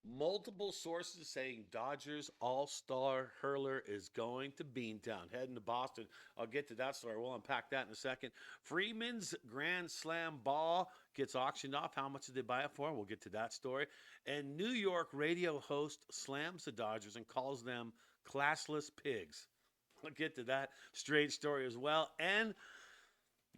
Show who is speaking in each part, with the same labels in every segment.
Speaker 1: Multiple sources saying Dodgers All-Star hurler is going to Beantown, heading to Boston. I'll get to that story. We'll unpack that in a second. Freeman's Grand Slam ball gets auctioned off. How much did they buy it for? We'll get to that story. And New York radio host slams the Dodgers and calls them classless pigs. We'll get to that strange story as well. And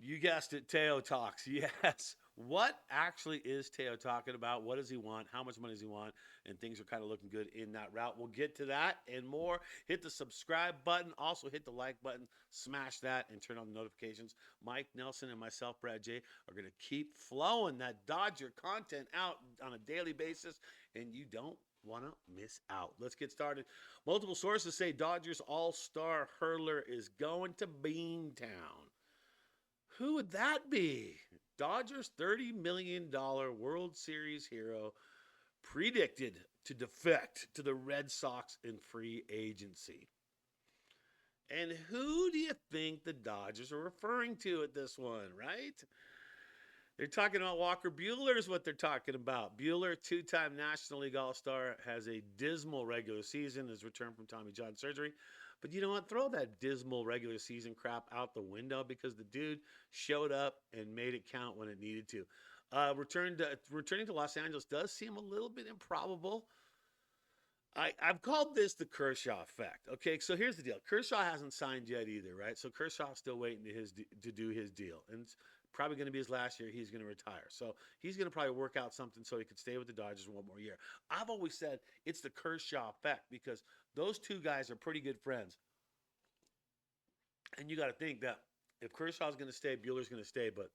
Speaker 1: you guessed it, Teo talks. Yes. What actually is Teo talking about? What does he want? How much money does he want? And things are kind of looking good in that route. We'll get to that and more. Hit the subscribe button. Also, hit the like button. Smash that and turn on the notifications. Mike Nelson and myself, Brad J, are going to keep flowing that Dodger content out on a daily basis, and you don't want to miss out. Let's get started. Multiple sources say Dodgers All-Star hurler is going to Beantown. Who would that be? Dodgers $30 million World Series hero predicted to defect to the Red Sox in free agency. And who do you think the Dodgers are referring to at this one, right? They're talking about Walker Buehler is what they're talking about. Buehler, two-time National League All-Star, has a dismal regular season, has returned from Tommy John surgery. But you know what? Throw that dismal regular season crap out the window because the dude showed up and made it count when it needed to. Returning to Los Angeles does seem a little bit improbable. I've called this the Kershaw effect. Okay, so here's the deal. Kershaw hasn't signed yet either, right? So Kershaw's still waiting to do his deal. And it's probably going to be his last year. He's going to retire. So he's going to probably work out something so he could stay with the Dodgers one more year. I've always said it's the Kershaw effect because those two guys are pretty good friends. And you got to think that if Kershaw's going to stay, Buehler's going to stay. But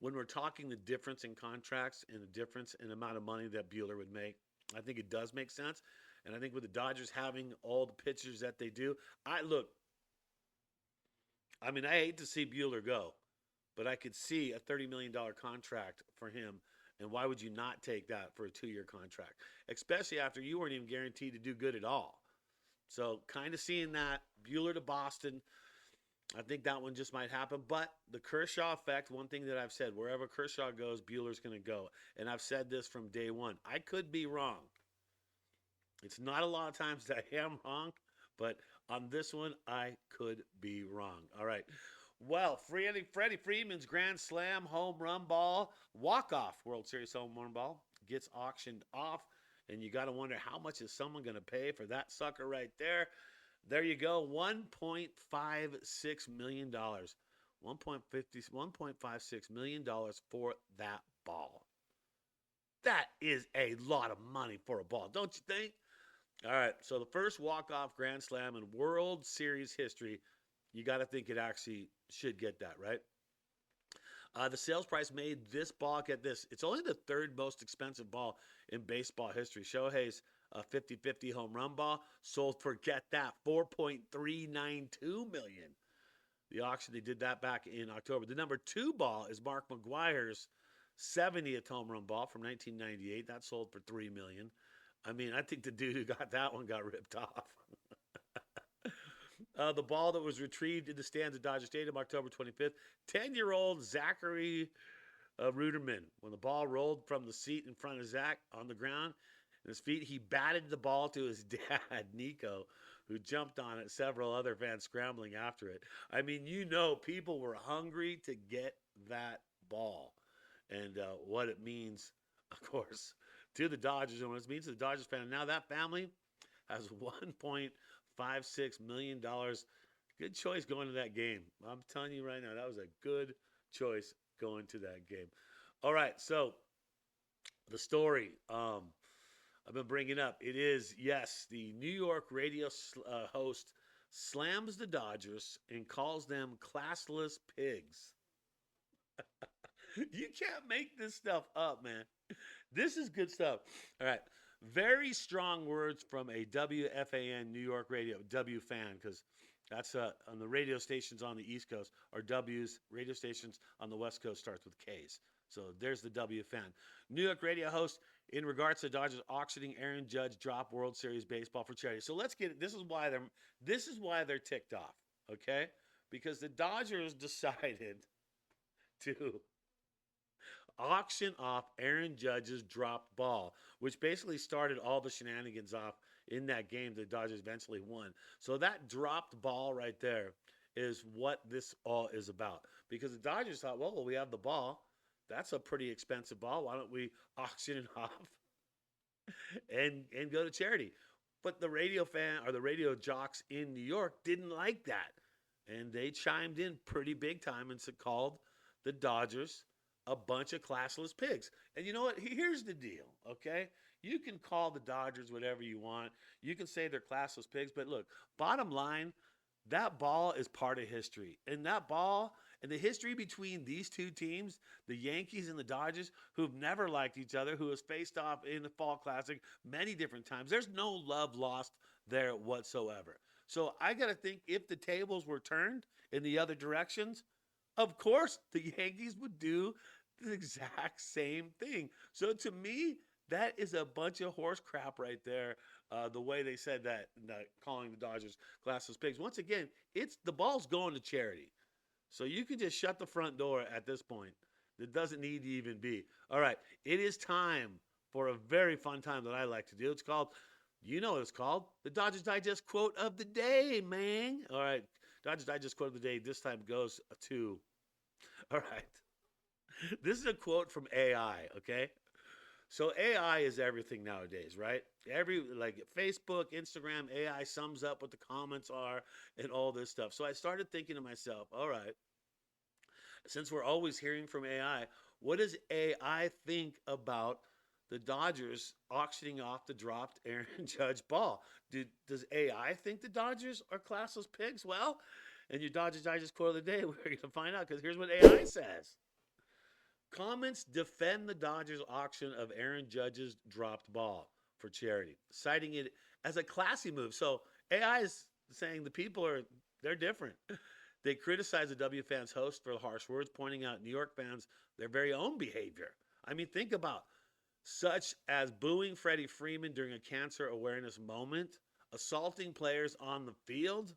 Speaker 1: when we're talking the difference in contracts and the difference in the amount of money that Buehler would make, I think it does make sense. And I think with the Dodgers having all the pitchers that they do, I hate to see Buehler go, but I could see a $30 million contract for him. And why would you not take that for a 2-year contract, especially after you weren't even guaranteed to do good at all? So kind of seeing that, Buehler to Boston, I think that one just might happen. But the Kershaw effect, one thing that I've said, wherever Kershaw goes, Buehler's going to go. And I've said this from day one. I could be wrong. It's not a lot of times that I am wrong, but on this one, I could be wrong. All right. Well, Freddie Freeman's Grand Slam home run ball, walk-off World Series home run ball, gets auctioned off. And you got to wonder how much is someone going to pay for that sucker right there. There you go, $1.56 million. $1.56 million for that ball. That is a lot of money for a ball, don't you think? All right, so the first walk-off Grand Slam in World Series history, you got to think it actually should get that, right? The sales price made this ball, get this, it's only the third most expensive ball in baseball history. Shohei's 50-50 home run ball sold for, get that, $4.392 million. The auction, they did that back in October. The number 2 ball is Mark McGwire's 70th home run ball from 1998. That sold for $3 million. I mean, I think the dude who got that one got ripped off. The ball that was retrieved in the stands at Dodger Stadium October 25th, 10-year-old Zachary Ruderman. When the ball rolled from the seat in front of Zach on the ground and his feet, he batted the ball to his dad, Nico, who jumped on it, several other fans scrambling after it. I mean, people were hungry to get that ball. And what it means, of course, to the Dodgers and what it means to the Dodgers fan. And now that family has $1.56 million. Good choice going to that game. I'm telling you right now, that was a good choice going to that game. All right, so the story I've been bringing up, it is, yes, the New York radio host slams the Dodgers and calls them classless pigs. You can't make this stuff up, man. This is good stuff. All right. Very strong words from a WFAN New York radio, W fan, because that's on the radio stations on the East Coast, or W's, radio stations on the West Coast starts with K's. So there's the W fan. New York radio host in regards to Dodgers auctioning Aaron Judge drop World Series baseball for charity. So let's get it. This is why they're ticked off, okay? Because the Dodgers decided to auction off Aaron Judge's dropped ball, which basically started all the shenanigans off in that game the Dodgers eventually won. So that dropped ball right there is what this all is about. Because the Dodgers thought, well, we have the ball. That's a pretty expensive ball. Why don't we auction it off and go to charity? But the radio fan or the radio jocks in New York didn't like that. And they chimed in pretty big time and called the Dodgers a bunch of classless pigs. And you know what? Here's the deal, okay? You can call the Dodgers whatever you want. You can say they're classless pigs, but look, bottom line, that ball is part of history. And that ball and the history between these two teams, the Yankees and the Dodgers, who've never liked each other, who has faced off in the Fall Classic many different times, there's no love lost there whatsoever. So I got to think if the tables were turned in the other directions, of course the Yankees would do the exact same thing. So to me, that is a bunch of horse crap right there. The way they said that, calling the Dodgers classless pigs. Once again, it's the ball's going to charity. So you can just shut the front door at this point. It doesn't need to even be. All right, it is time for a very fun time that I like to do. It's called, you know what it's called, the Dodgers Digest Quote of the Day, man. All right, Dodgers Digest Quote of the Day this time goes to, all right, this is a quote from AI, okay? So AI is everything nowadays, right? Like Facebook, Instagram, AI sums up what the comments are and all this stuff. So I started thinking to myself, all right, since we're always hearing from AI, what does AI think about the Dodgers auctioning off the dropped Aaron Judge ball? Does AI think the Dodgers are classless pigs? Well, in your Dodgers Digest quote of the day, we're going to find out because here's what AI says. Comments defend the Dodgers auction of Aaron Judge's dropped ball for charity, citing it as a classy move. So AI is saying the people they're different. They criticize the W fans host for the harsh words, pointing out New York fans their very own behavior. I mean, think about such as booing Freddie Freeman during a cancer awareness moment, assaulting players on the field.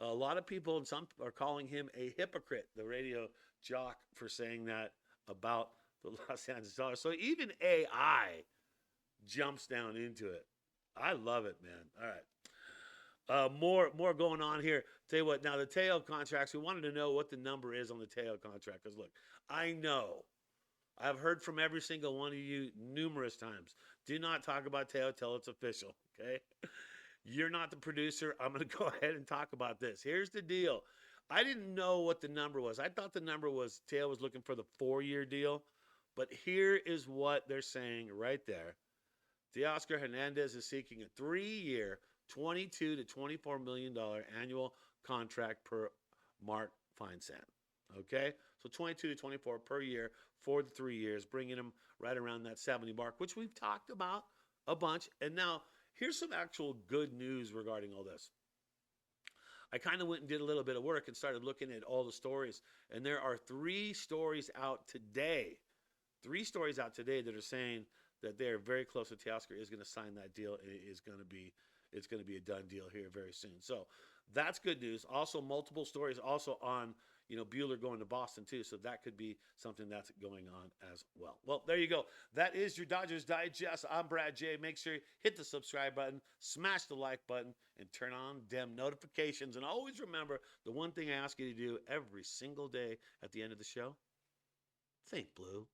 Speaker 1: A lot of people, and some are calling him a hypocrite, the radio jock, for saying that about the Los Angeles Dodgers. So even AI jumps down into it. I love it, man. All right. More going on here. Tell you what, now the Teo contracts, we wanted to know what the number is on the Teo contract. Because look, I know, I've heard from every single one of you numerous times. Do not talk about Teo till it's official, okay? You're not the producer. I'm going to go ahead and talk about this. Here's the deal. I didn't know what the number was. I thought the number was Teo was looking for the 4-year deal. But here is what they're saying right there. Teoscar Hernandez is seeking a 3-year, $22 to $24 million annual contract per Mark Feinsand. Okay? So 22 to 24 per year for the 3 years, bringing him right around that 70 mark, which we've talked about a bunch. And now, here's some actual good news regarding all this. I kind of went and did a little bit of work and started looking at all the stories. And there are 3 stories out today. 3 stories out today that are saying that they're very close to Teoscar is going to sign that deal. It's going to be a done deal here very soon. So that's good news. Also, multiple stories also on, Buehler going to Boston too. So that could be something that's going on as well. Well, there you go. That is your Dodgers Digest. I'm Brad J. Make sure you hit the subscribe button, smash the like button, and turn on them notifications. And always remember the one thing I ask you to do every single day at the end of the show, think blue.